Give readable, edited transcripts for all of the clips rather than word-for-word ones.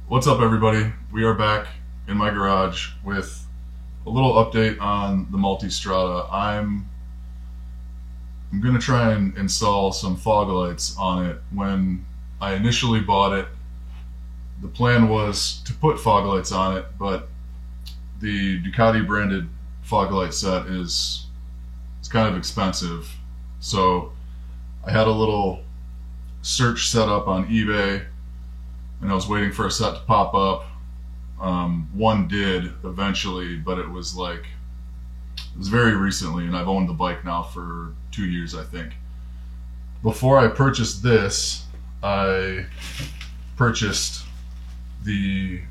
What's up, everybody? We are back in my garage with a little update on the Multistrada. I'm going to try and install some fog lights on it. When I initially bought it, the plan was to put fog lights on it, but the Ducati branded fog light set is kind of expensive. So I had a little search set up on eBay, and I was waiting for a set to pop up. One did eventually, but it was very recently, and I've owned the bike now for 2 years, I think. Before I purchased this, I purchased the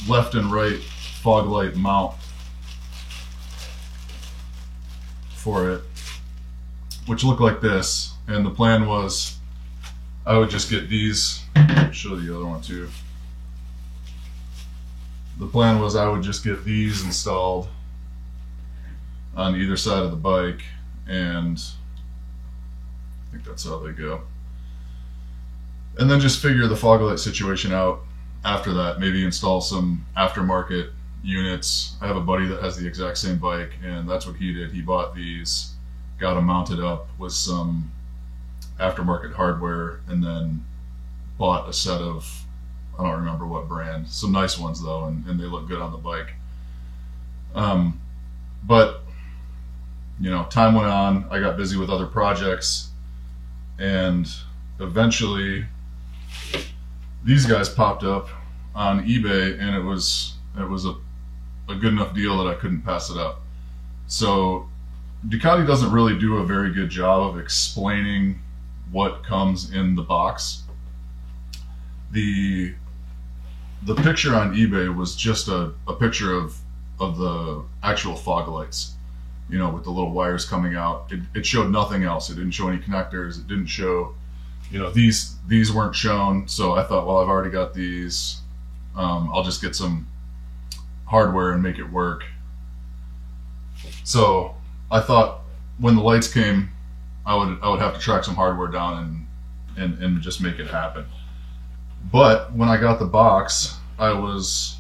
left and right fog light mount for it, which looked like this. And the plan was I would just get these. I'll show the other one too. The plan was I would just get these installed on either side of the bike, and I think that's how they go. And then just figure the fog light situation out after that. Maybe install some aftermarket units. I have a buddy that has the exact same bike, and that's what he did. He bought these, got them mounted up with some aftermarket hardware, and then bought a set of, I don't remember what brand, some nice ones though, and they look good on the bike. But you know, time went on, I got busy with other projects, and eventually these guys popped up on eBay, and it was a good enough deal that I couldn't pass it up. So Ducati doesn't really do a very good job of explaining what comes in the box. The picture on eBay was just a picture of the actual fog lights, you know, with the little wires coming out. It showed nothing else. It didn't show any connectors. It didn't show, you know, these weren't shown. So I thought, well, I've already got these. I'll just get some hardware and make it work. So I thought when the lights came, I would have to track some hardware down and just make it happen. But when I got the box, I was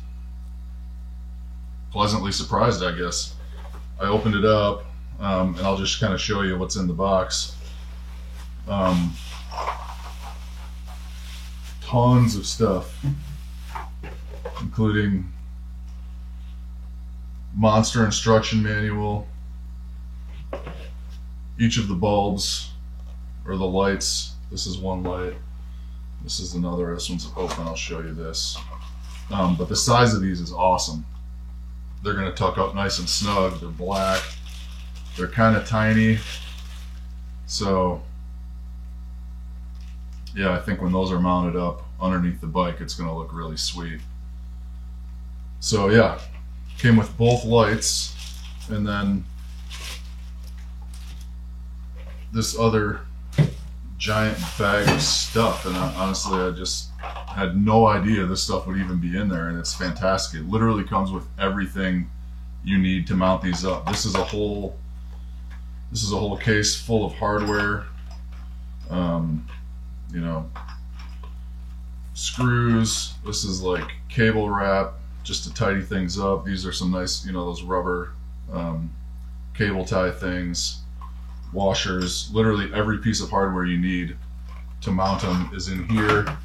pleasantly surprised, I guess. I opened it up, and I'll just kind of show you what's in the box. Tons of stuff, including monster instruction manual. Each of the bulbs, or the lights, this is one light, this is another. This one's open. I'll show you this. But the size of these is awesome. They're going to tuck up nice and snug. They're black. They're kind of tiny. So yeah, I think when those are mounted up underneath the bike, it's going to look really sweet. So yeah, came with both lights, and then this other giant bag of stuff, and honestly I just had no idea this stuff would even be in there, and it's fantastic. It literally comes with everything you need to mount these up. This is a whole case full of hardware, you know, screws. This is like cable wrap just to tidy things up. These are some nice, you know, those rubber cable tie things. Washers. Literally every piece of hardware you need to mount them is in here.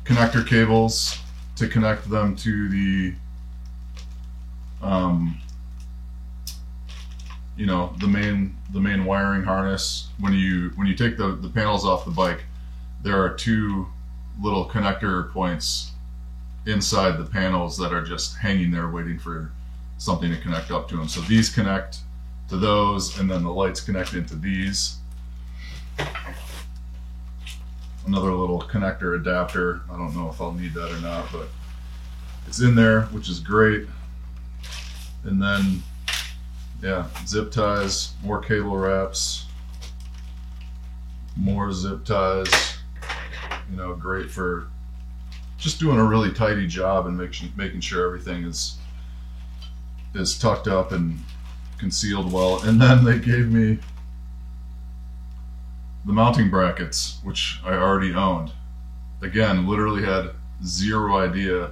Connector cables to connect them to the you know, the main wiring harness. When you take the panels off the bike, there are two little connector points inside the panels that are just hanging there waiting for something to connect up to them. So these connect to those, and then the lights connect into these. Another little connector adapter. I don't know if I'll need that or not, but it's in there, which is great. And then yeah, zip ties, more cable wraps, more zip ties. You know, great for just doing a really tidy job and making sure everything is tucked up and concealed well. And then they gave me the mounting brackets, which I already owned. again, literally had zero idea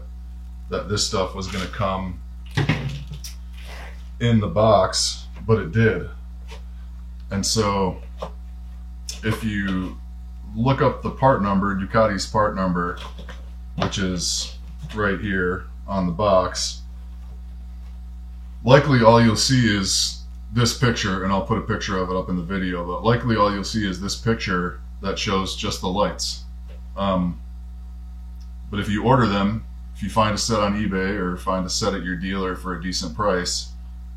that this stuff was going to come in the box, but it did. And so if you look up the part number, Ducati's part number, which is right here on the box, likely all you'll see is this picture, and I'll put a picture of it up in the video, but likely all you'll see is this picture that shows just the lights. But if you order them, if you find a set on eBay or find a set at your dealer for a decent price,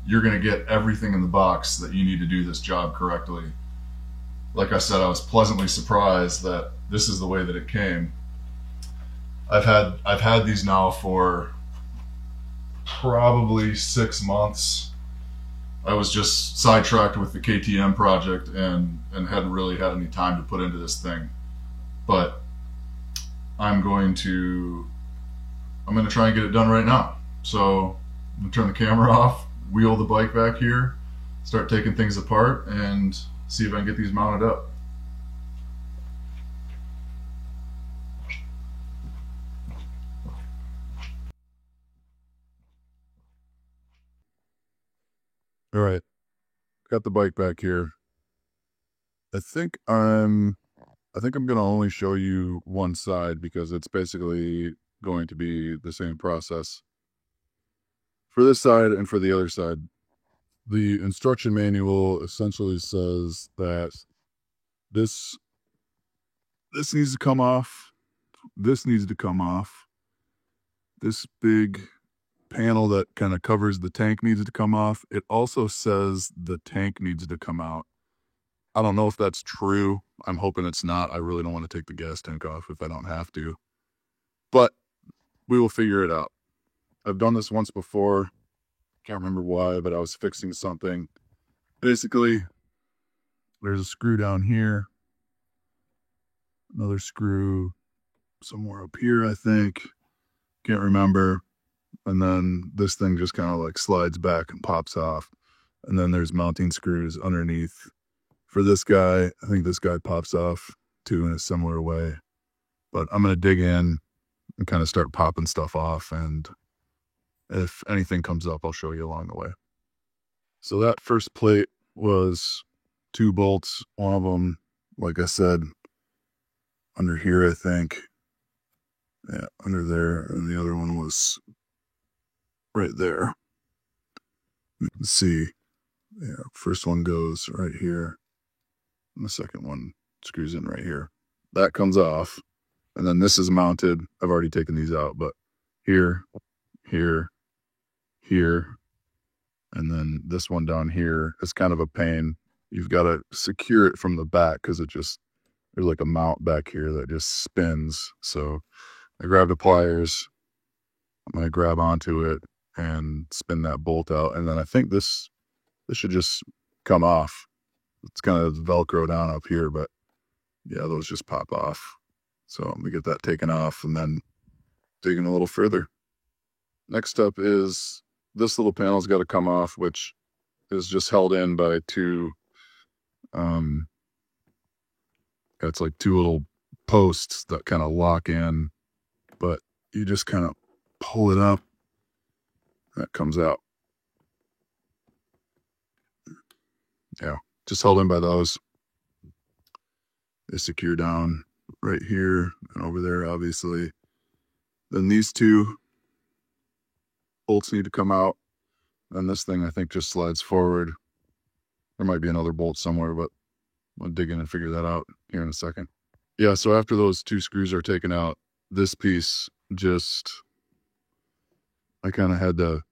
you're going to get everything in the box that you need to do this job correctly. Like I said, I was pleasantly surprised that this is the way that it came. I've had these now for probably 6 months. I was just sidetracked with the KTM project and hadn't really had any time to put into this thing. But I'm going to try and get it done right now. So I'm gonna turn the camera off, wheel the bike back here, start taking things apart, and see if I can get these mounted up. All right, got the bike back here. I think I'm gonna only show you one side because it's basically going to be the same process for this side and for the other side. The instruction manual essentially says that this needs to come off, this needs to come off, this big panel that kind of covers the tank needs to come off. It also says the tank needs to come out. I don't know if that's true. I'm hoping it's not. I really don't want to take the gas tank off if I don't have to. But we will figure it out. I've done this once before. Can't remember why, but I was fixing something. Basically, there's a screw down here. Another screw somewhere up here, I think. Can't remember. And then this thing just kind of like slides back and pops off. And then there's mounting screws underneath. For this guy, I think this guy pops off too in a similar way. But I'm going to dig in and kind of start popping stuff off. And if anything comes up, I'll show you along the way. So that first plate was 2 bolts. One of them, like I said, under here, I think. Yeah, under there. And the other one was right there. You can see, yeah, first one goes right here. And the second one screws in right here. That comes off. And then this is mounted. I've already taken these out, but here, here, here, and then this one down here is kind of a pain. You've got to secure it from the back because there's like a mount back here that just spins. So I grabbed the pliers. I'm going to grab onto it and spin that bolt out. And then I think this should just come off. It's kind of Velcro down up here, but yeah, those just pop off. So I'm gonna get that taken off and then digging a little further. Next up is this little panel's got to come off, which is just held in by 2, it's like 2 little posts that kind of lock in, but you just kind of pull it up, that comes out. Yeah, just held in by those. They secure down right here and over there, obviously. Then these 2 bolts need to come out. And this thing, I think, just slides forward. There might be another bolt somewhere, but I'll dig in and figure that out here in a second. Yeah, so after those 2 screws are taken out, this piece just, I kind of had to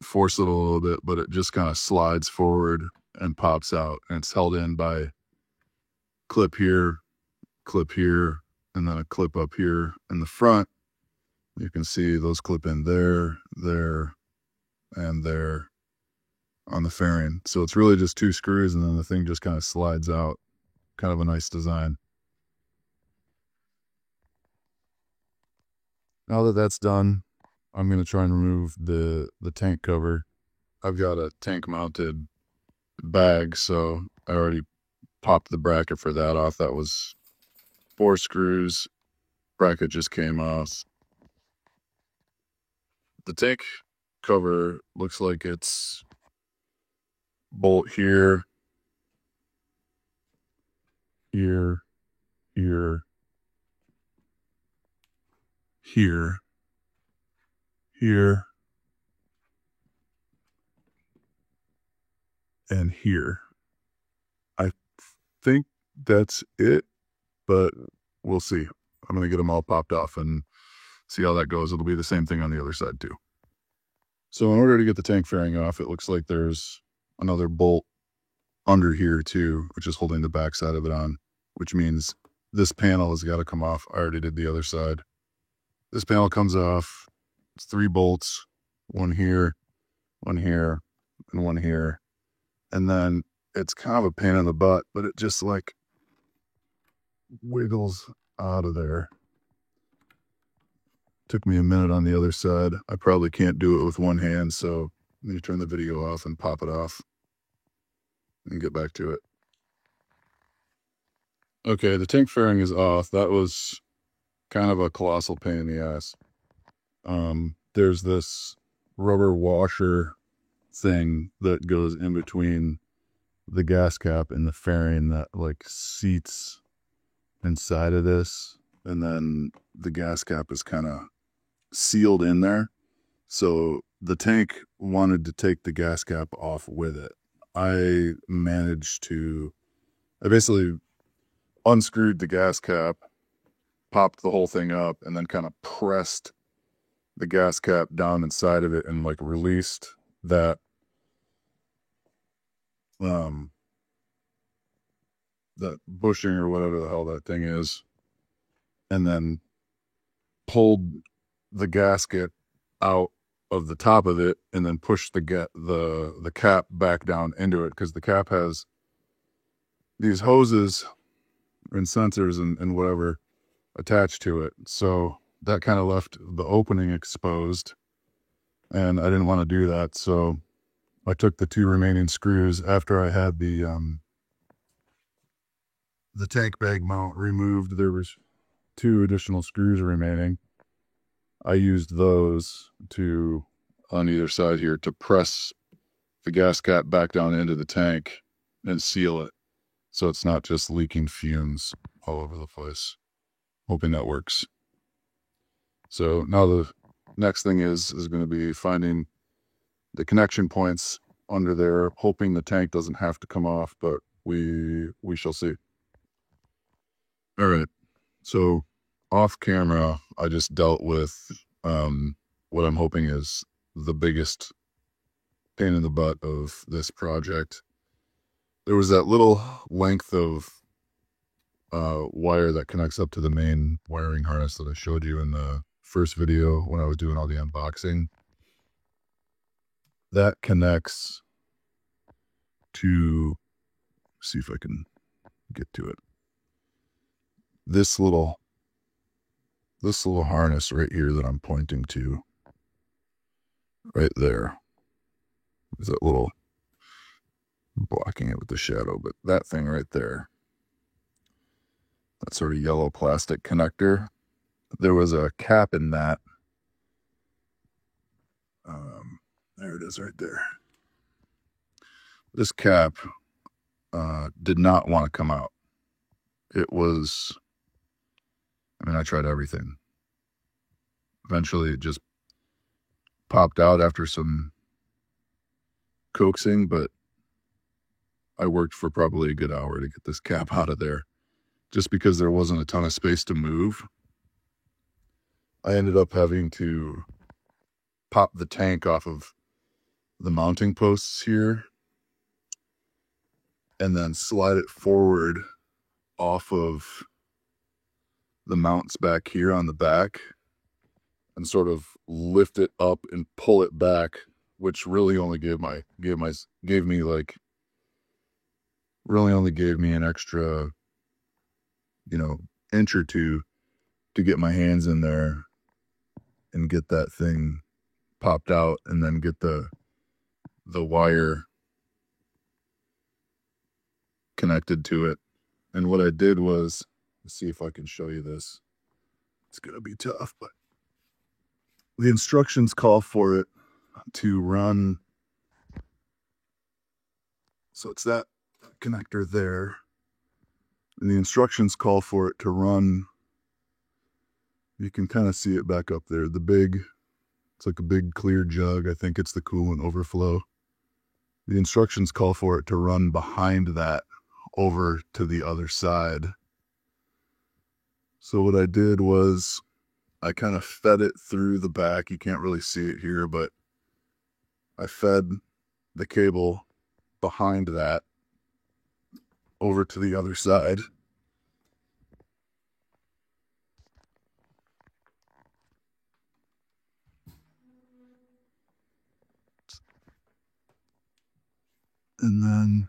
force it a little bit, but it just kind of slides forward and pops out. And it's held in by clip here, and then a clip up here in the front. You can see those clip in there, there, and there on the fairing. So it's really just 2 screws, and then the thing just kind of slides out. Kind of a nice design. Now that that's done, I'm going to try and remove the tank cover. I've got a tank mounted bag, so I already popped the bracket for that off. That was 4 screws, bracket just came off. The tank cover looks like it's bolt here, here, here, here, here, and here. I think that's it, but we'll see. I'm going to get them all popped off and see how that goes. It'll be the same thing on the other side too. So in order to get the tank fairing off, it looks like there's another bolt under here too, which is holding the back side of it on, which means this panel has got to come off. I already did the other side. This panel comes off. It's 3 bolts, one here, one here, and one here. And then it's kind of a pain in the butt, but it just like wiggles out of there. Took me a minute on the other side. I probably can't do it with one hand, so let me turn the video off and pop it off and get back to it. Okay, the tank fairing is off. That was kind of a colossal pain in the ass. There's this rubber washer thing that goes in between the gas cap and the fairing that like seats inside of this, and then the gas cap is kind of sealed in there. So the tank wanted to take the gas cap off with it. I basically unscrewed the gas cap, popped the whole thing up, and then kind of pressed the gas cap down inside of it and like released that that bushing or whatever the hell that thing is, and then pulled the gasket out of the top of it and then pushed the cap back down into it, because the cap has these hoses and sensors and whatever attached to it. So that kind of left the opening exposed, and I didn't want to do that. So I took the 2 remaining screws after I had the tank bag mount removed. There was 2 additional screws remaining. I used those on either side here to press the gas cap back down into the tank and seal it, so it's not just leaking fumes all over the place. Hoping that works. So now the next thing is going to be finding the connection points under there, hoping the tank doesn't have to come off, but we shall see. All right. So off camera, I just dealt with what I'm hoping is the biggest pain in the butt of this project. There was that little length of wire that connects up to the main wiring harness that I showed you in the first video when I was doing all the unboxing. That connects to, see if I can get to it, this little harness right here that I'm pointing to, right there. There's that little, blocking it with the shadow, but that thing right there, that sort of yellow plastic connector, there was a cap in that. There it is right there. This cap did not want to come out. It was, I tried everything. Eventually it just popped out after some coaxing, but I worked for probably a good hour to get this cap out of there, just because there wasn't a ton of space to move. I ended up having to pop the tank off of the mounting posts here and then slide it forward off of the mounts back here on the back and sort of lift it up and pull it back, which really only gave me an extra, inch or two to get my hands in there and get that thing popped out, and then get the wire connected to it. And what I did was, let's see if I can show you this. It's going to be tough, but the instructions call for it to run. So it's that connector there. And the instructions call for it to run. You can kind of see it back up there. It's like a big clear jug. I think it's the coolant overflow. The instructions call for it to run behind that over to the other side. So what I did was I kind of fed it through the back. You can't really see it here, but I fed the cable behind that over to the other side. And then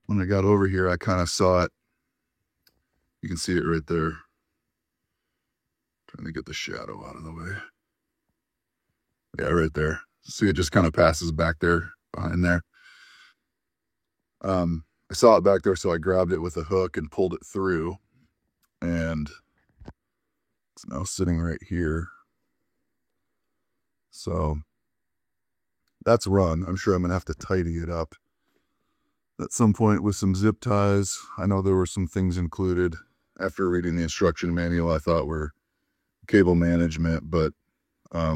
when I got over here, I kind of saw it. You can see it right there. Trying to get the shadow out of the way. Yeah, right there. See, it just kind of passes back there, behind there. I saw it back there, so I grabbed it with a hook and pulled it through. And it's now sitting right here. So that's run. I'm sure I'm going to have to tidy it up at some point with some zip ties. I know there were some things included after reading the instruction manual I thought were cable management, but I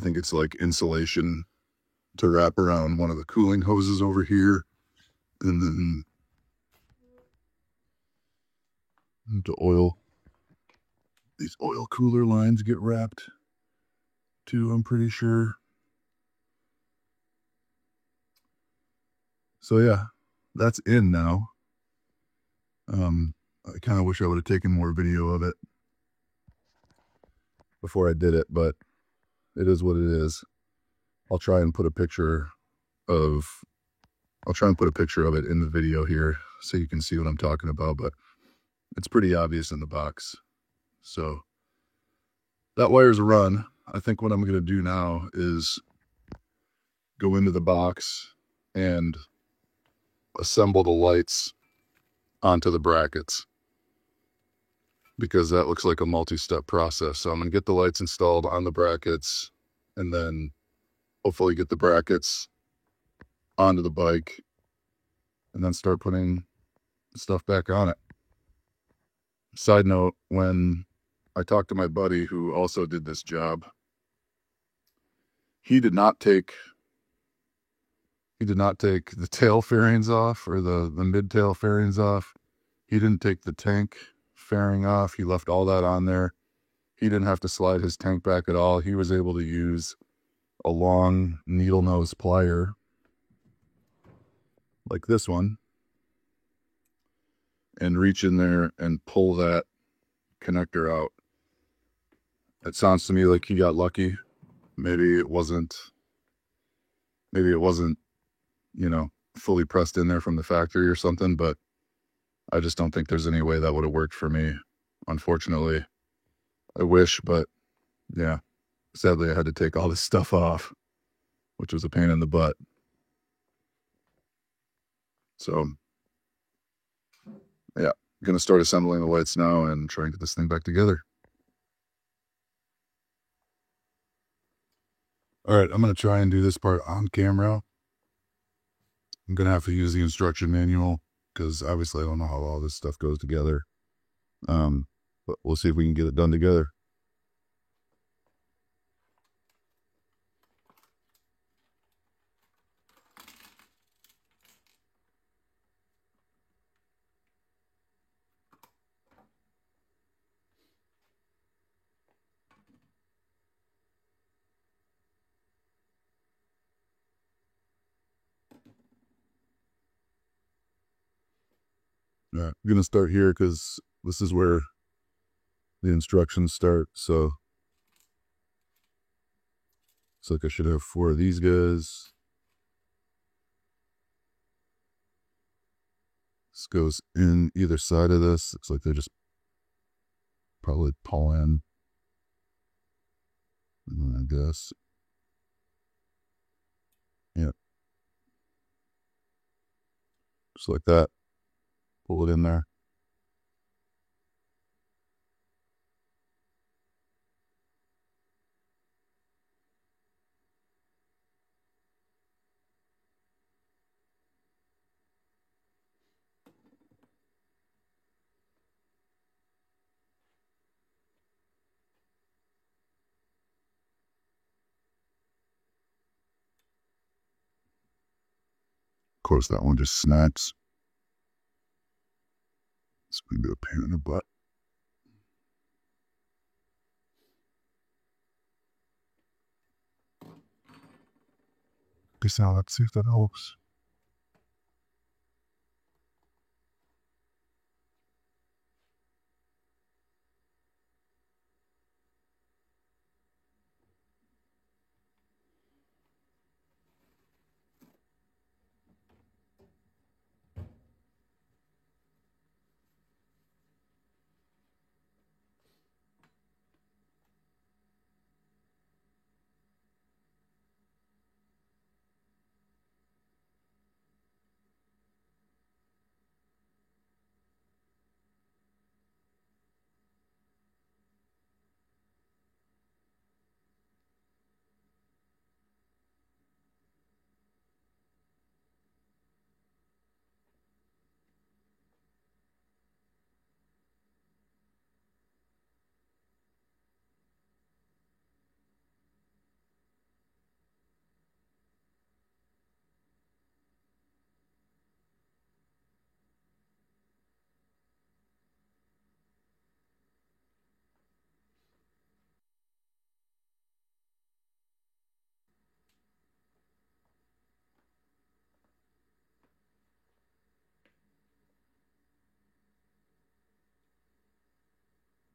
think it's like insulation to wrap around one of the cooling hoses over here, and then into oil. These oil cooler lines get wrapped too, I'm pretty sure. So yeah, that's in now. I kind of wish I would have taken more video of it before I did it, but it is what it is. I'll try and put a picture of it in the video here so you can see what I'm talking about, but it's pretty obvious in the box. So that wire's run. I think what I'm going to do now is go into the box and assemble the lights onto the brackets, because that looks like a multi-step process. So I'm going to get the lights installed on the brackets and then hopefully get the brackets onto the bike and then start putting stuff back on it. Side note, when I talked to my buddy who also did this job, he did not take the tail fairings off, or the mid-tail fairings off. He didn't take the tank fairing off. He left all that on there. He didn't have to slide his tank back at all. He was able to use a long needle nose plier like this one and reach in there and pull that connector out. It sounds to me like he got lucky. Maybe it wasn't, you know, fully pressed in there from the factory or something, but I just don't think there's any way that would have worked for me, unfortunately. I wish, but yeah, sadly I had to take all this stuff off, which was a pain in the butt. So yeah, I'm going to start assembling the lights now and try and get this thing back together. All right, I'm going to try and do this part on camera. I'm going to have to use the instruction manual because obviously I don't know how all this stuff goes together. But we'll see if we can get it done together. All right, I'm going to start here because this is where the instructions start. So it's like I should have 4 of these guys. This goes in either side of this. Looks like they just probably pull in. I guess. Yeah. Just like that. Pull it in there. course, that one just snaps. It's going to be a pain in the butt. Guess now let's see if that helps.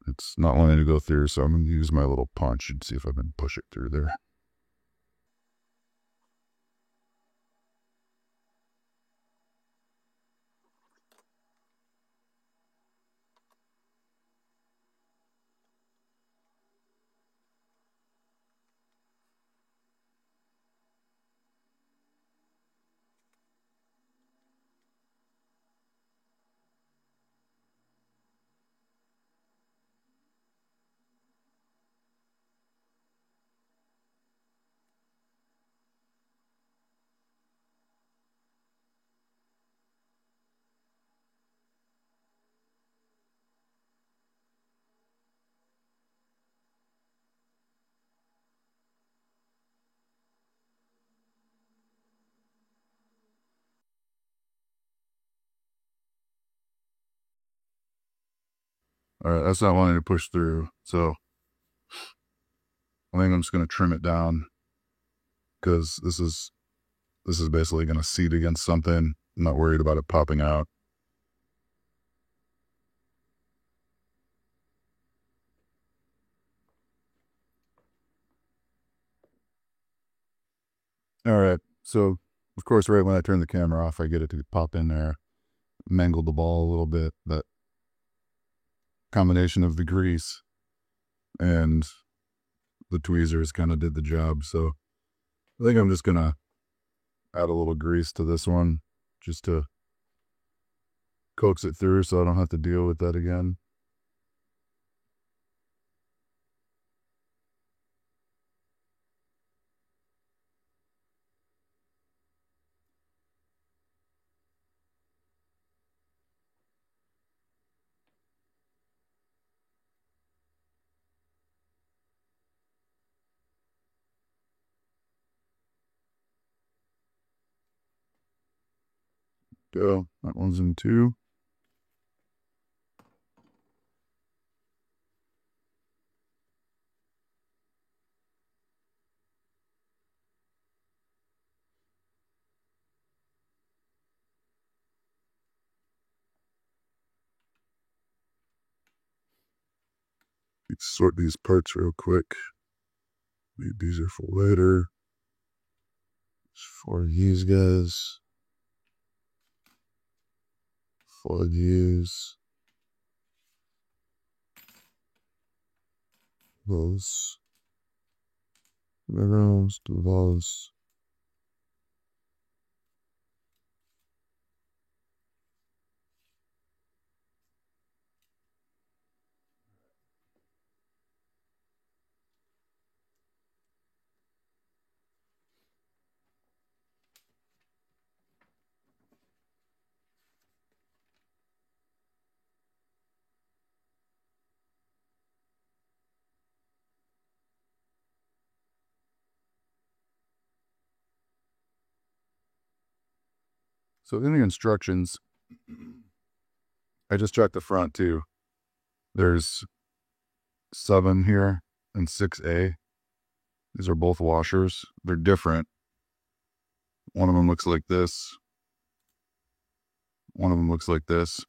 It's not wanting to go through, so I'm going to use my little punch and see if I can push it through there. All right, that's not wanting to push through, so I think I'm just going to trim it down because this is basically going to seat against something. I'm not worried about it popping out. All right, so of course, right when I turn the camera off, I get it to pop in there, mangle the ball a little bit. That combination of the grease and the tweezers kind of did the job. So I think I'm just going to add a little grease to this one just to coax it through so I don't have to deal with that again. Go. That one's in two. Let's sort these parts real quick. Maybe these are for later. It's for these guys. For these. Those. Those. Those. So in the instructions, I just checked the front too. There's 7 here and 6A. These are both washers. They're different. One of them looks like this. One of them looks like this.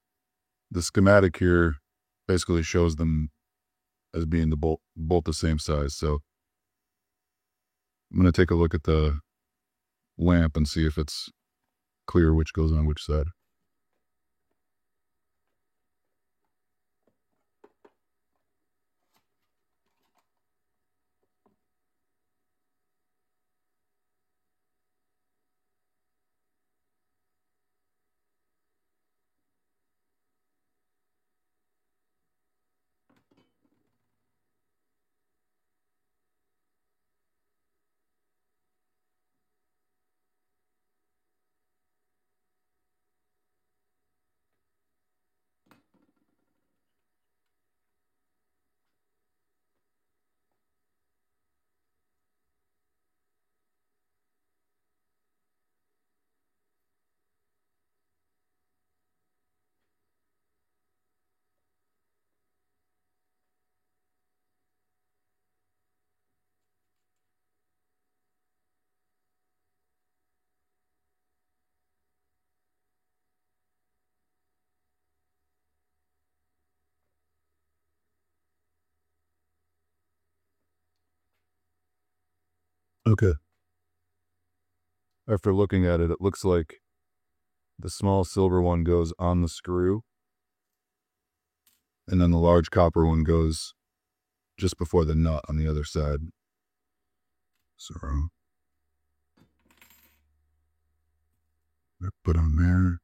The schematic here basically shows them as being both the same size. So I'm going to take a look at the lamp and see if it's clear which goes on which side. Okay. After looking at it, it looks like the small silver one goes on the screw, and then the large copper one goes just before the nut on the other side. So put on there.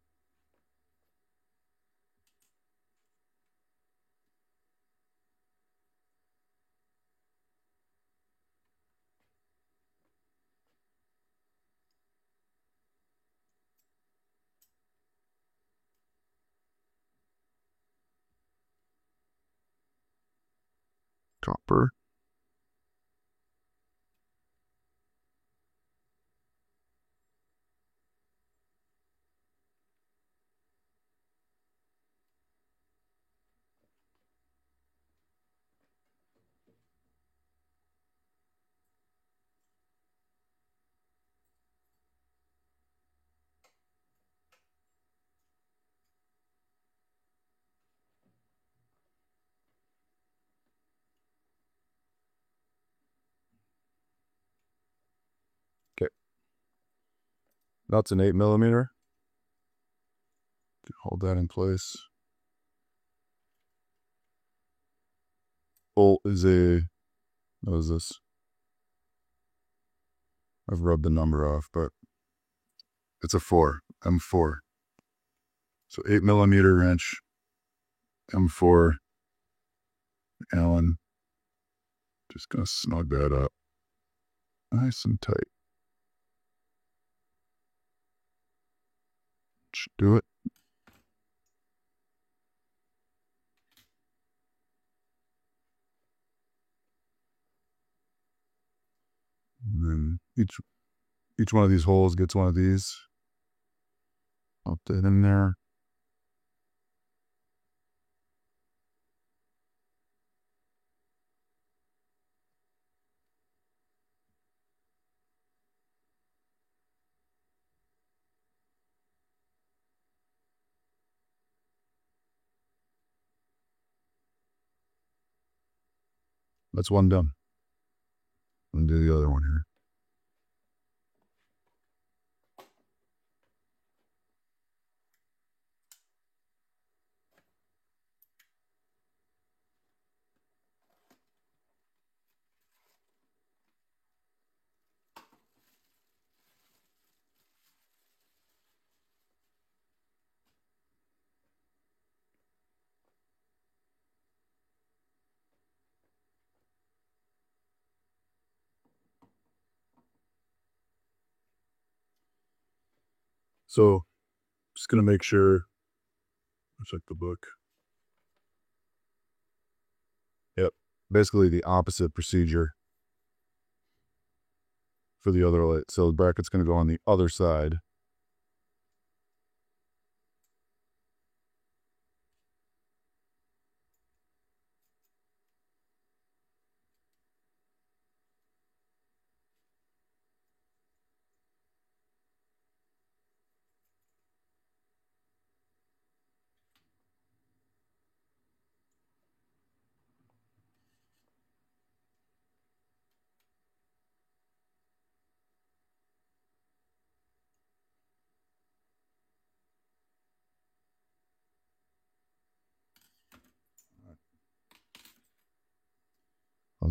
Copper. Okay. That's an 8mm. Hold that in place. Bolt is what is this? I've rubbed the number off, but it's a 4, M4. So 8mm wrench, M4, Allen. Just gonna snug that up nice and tight. Should do it. And then each one of these holes gets one of these. Pop that in there. That's one done. And do the other one here. So, just gonna make sure. Check the book. Yep, basically the opposite procedure for the other light. So the bracket's gonna go on the other side.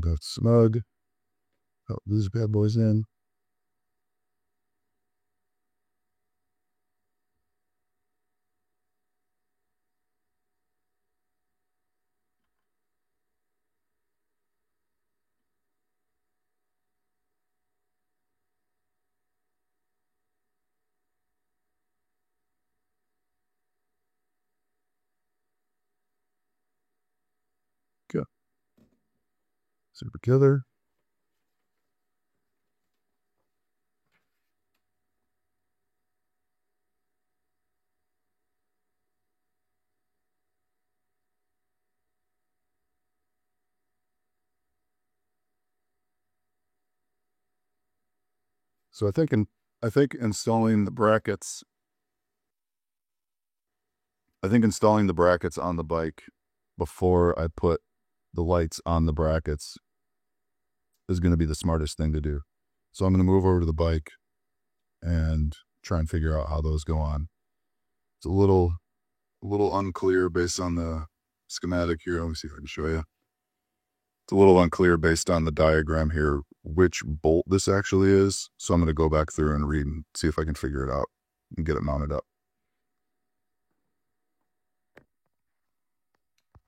I'll go snug. Oh, these bad boys in. Go. Super killer. So I think installing the brackets. I think installing the brackets on the bike before I put the lights on the brackets is going to be the smartest thing to do. So I'm going to move over to the bike and try and figure out how those go on. It's a little unclear based on the schematic here. Let me see if I can show you. It's a little unclear based on the diagram here which bolt this actually is. So I'm going to go back through and read and see if I can figure it out and get it mounted up.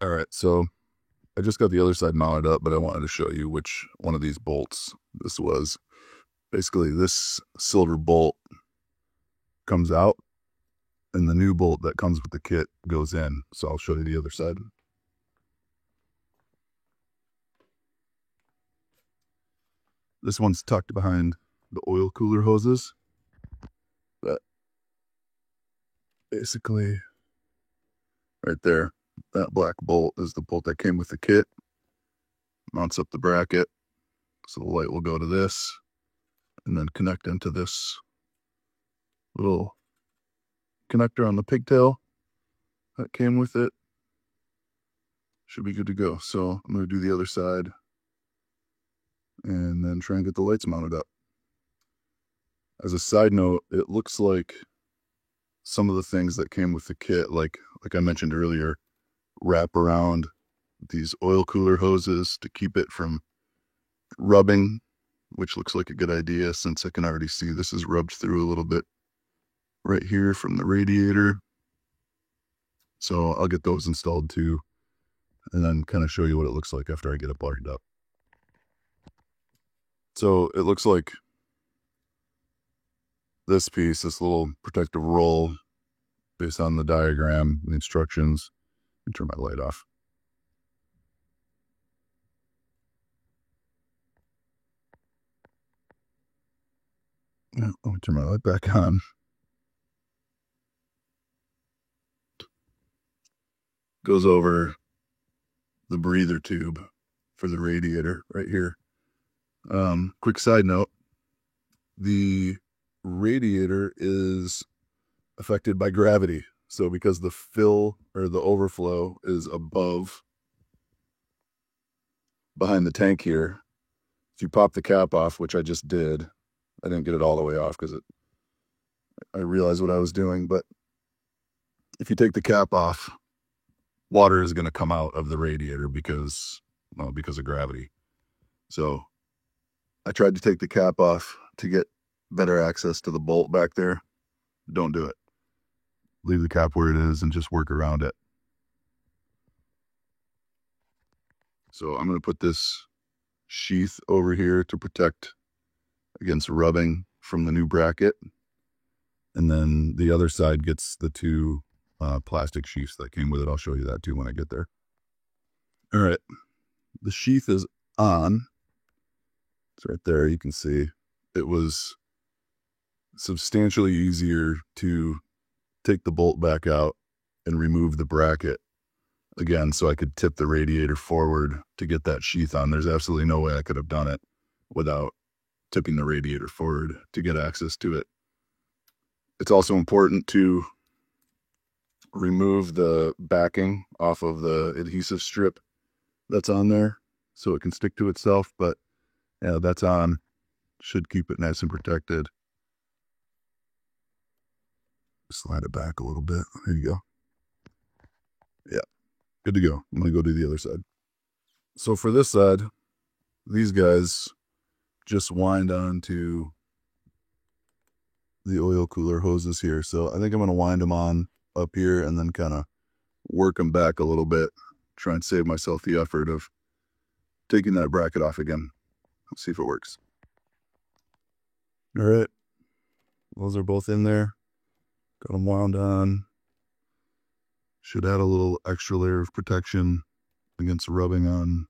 All right, so I just got the other side mounted up, but I wanted to show you which one of these bolts this was. Basically, this silver bolt comes out, and the new bolt that comes with the kit goes in. So I'll show you the other side. This one's tucked behind the oil cooler hoses. But basically, right there, that black bolt is the bolt that came with the kit. Mounts up the bracket, so the light will go to this, and then connect into this little connector on the pigtail that came with it. Should be good to go. So I'm going to do the other side and then try and get the lights mounted up. As a side note, it looks like some of the things that came with the kit, like I mentioned earlier, wrap around these oil cooler hoses to keep it from rubbing, which looks like a good idea since I can already see this is rubbed through a little bit right here from the radiator. So I'll get those installed too, and then kind of show you what it looks like after I get it wired up. So it looks like this piece, this little protective roll, based on the diagram, the instructions. Let me turn my light off. Let me turn my light back on. Goes over the breather tube for the radiator right here. Quick side note, the radiator is affected by gravity. So because the fill or the overflow is above, behind the tank here, if you pop the cap off, which I just did, I didn't get it all the way off because I realized what I was doing, but if you take the cap off, water is going to come out of the radiator because of gravity. So I tried to take the cap off to get better access to the bolt back there. Don't do it. Leave the cap where it is and just work around it. So I'm going to put this sheath over here to protect against rubbing from the new bracket. And then the other side gets the two plastic sheaths that came with it. I'll show you that too when I get there. All right. The sheath is on. It's right there. You can see it was substantially easier to take the bolt back out and remove the bracket again so I could tip the radiator forward to get that sheath on. There's absolutely no way I could have done it without tipping the radiator forward to get access to it. It's also important to remove the backing off of the adhesive strip that's on there so it can stick to itself, but yeah, that's on. Should keep it nice and protected. Slide it back a little bit. There you go. Yeah, good to go. I'm going to go do the other side. So for this side, these guys just wind onto the oil cooler hoses here. So I think I'm going to wind them on up here and then kind of work them back a little bit, try and save myself the effort of taking that bracket off again. Let's see if it works. All right. Those are both in there. Got them wound on. Should add a little extra layer of protection against rubbing on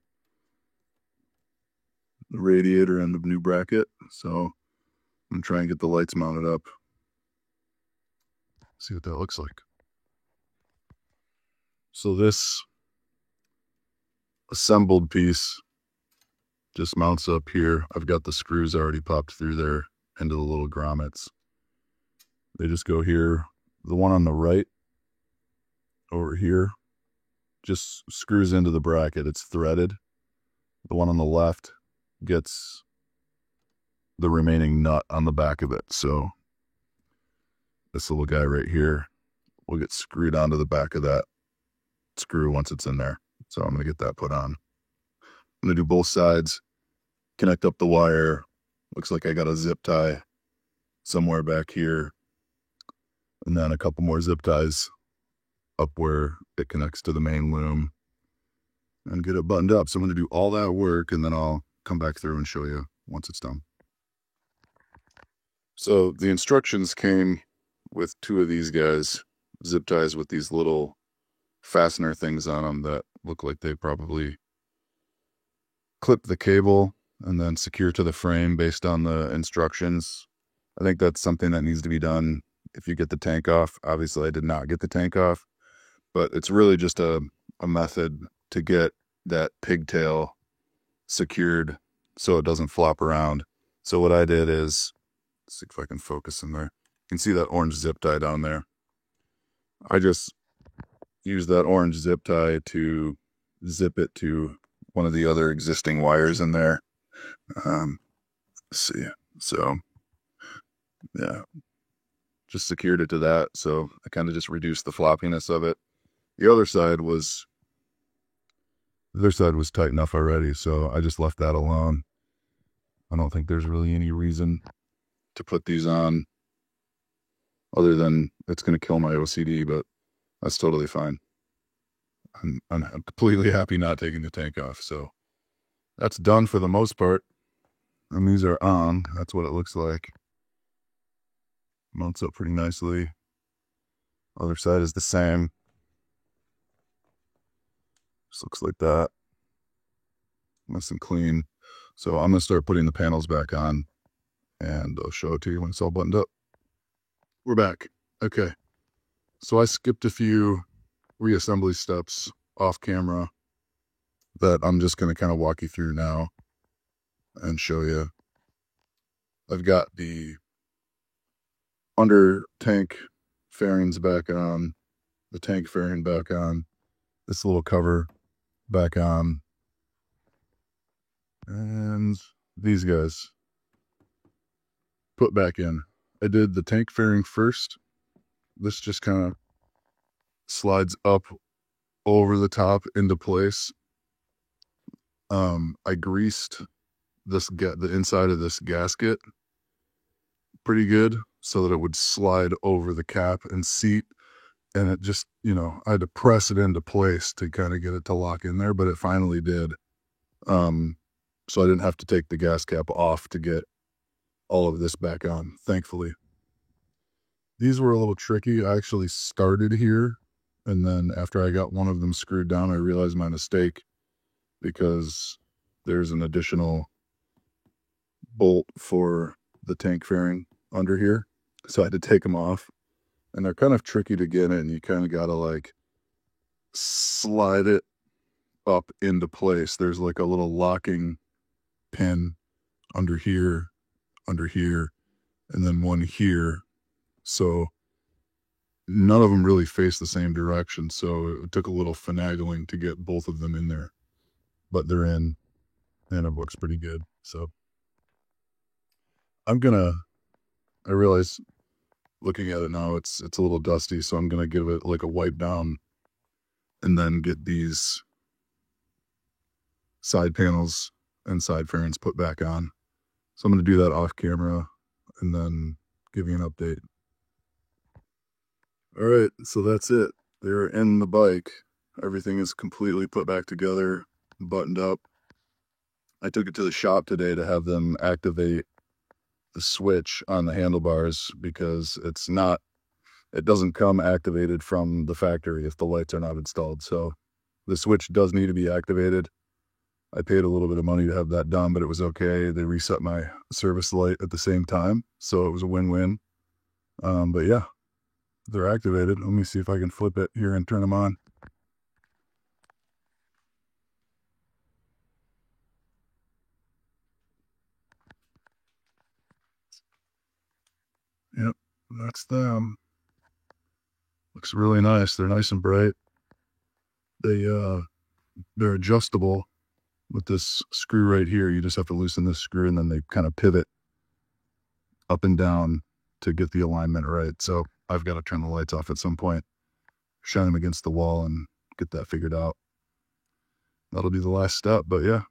the radiator and the new bracket. So I'm going to try and get the lights mounted up. See what that looks like. So this assembled piece just mounts up here. I've got the screws already popped through there into the little grommets. They just go here. The one on the right over here just screws into the bracket. It's threaded. The one on the left gets the remaining nut on the back of it. So this little guy right here will get screwed onto the back of that screw once it's in there. So I'm going to get that put on. I'm going to do both sides, connect up the wire. Looks like I got a zip tie somewhere back here. And then a couple more zip ties up where it connects to the main loom and get it buttoned up. So I'm going to do all that work and then I'll come back through and show you once it's done. So the instructions came with two of these guys, zip ties with these little fastener things on them that look like they probably clip the cable and then secure to the frame based on the instructions. I think that's something that needs to be done if you get the tank off. Obviously, I did not get the tank off, but it's really just a method to get that pigtail secured so it doesn't flop around. So what I did is, let's see if I can focus in there. You can see that orange zip tie down there. I just used that orange zip tie to zip it to one of the other existing wires in there. Let's see. So, yeah, just secured it to that. So I kind of just reduced the floppiness of it. The other side was tight enough already, so I just left that alone. I don't think there's really any reason to put these on other than it's going to kill my OCD, but that's totally fine. I'm completely happy not taking the tank off. So that's done for the most part. And these are on. That's what it looks like. Mounts up pretty nicely. Other side is the same. Just looks like that. Nice and clean. So I'm going to start putting the panels back on and I'll show it to you when it's all buttoned up. We're back. Okay. So I skipped a few reassembly steps off camera that I'm just going to kind of walk you through now and show you. I've got the under tank fairings back on, the tank fairing back on, this little cover back on, and these guys put back in. I did the tank fairing first. This just kind of slides up over the top into place. I greased the inside of this gasket pretty good so that it would slide over the cap and seat. And it just, I had to press it into place to kind of get it to lock in there, but it finally did. So I didn't have to take the gas cap off to get all of this back on, thankfully. These were a little tricky. I actually started here, and then after I got one of them screwed down, I realized my mistake because there's an additional bolt for the tank fairing under here. So I had to take them off, and they're kind of tricky to get in. You kind of got to like slide it up into place. There's like a little locking pin under here, and then one here. So none of them really face the same direction. So it took a little finagling to get both of them in there, but they're in and it looks pretty good. So I realize looking at it now, it's a little dusty. So I'm going to give it like a wipe down and then get these side panels and side fairings put back on. So I'm going to do that off camera and then give you an update. All right, so that's it. They're in the bike. Everything is completely put back together, buttoned up. I took it to the shop today to have them activate the switch on the handlebars because it doesn't come activated from the factory if the lights are not installed. So the switch does need to be activated. I paid a little bit of money to have that done, but it was okay. They reset my service light at the same time, so it was a win-win. But yeah, they're activated. Let me see if I can flip it here and turn them on. Yep, that's them. Looks really nice. They're nice and bright. They're adjustable with this screw right here. You just have to loosen this screw and then they kind of pivot up and down to get the alignment right. So I've got to turn the lights off at some point, shine them against the wall and get that figured out. That'll be the last step, but yeah.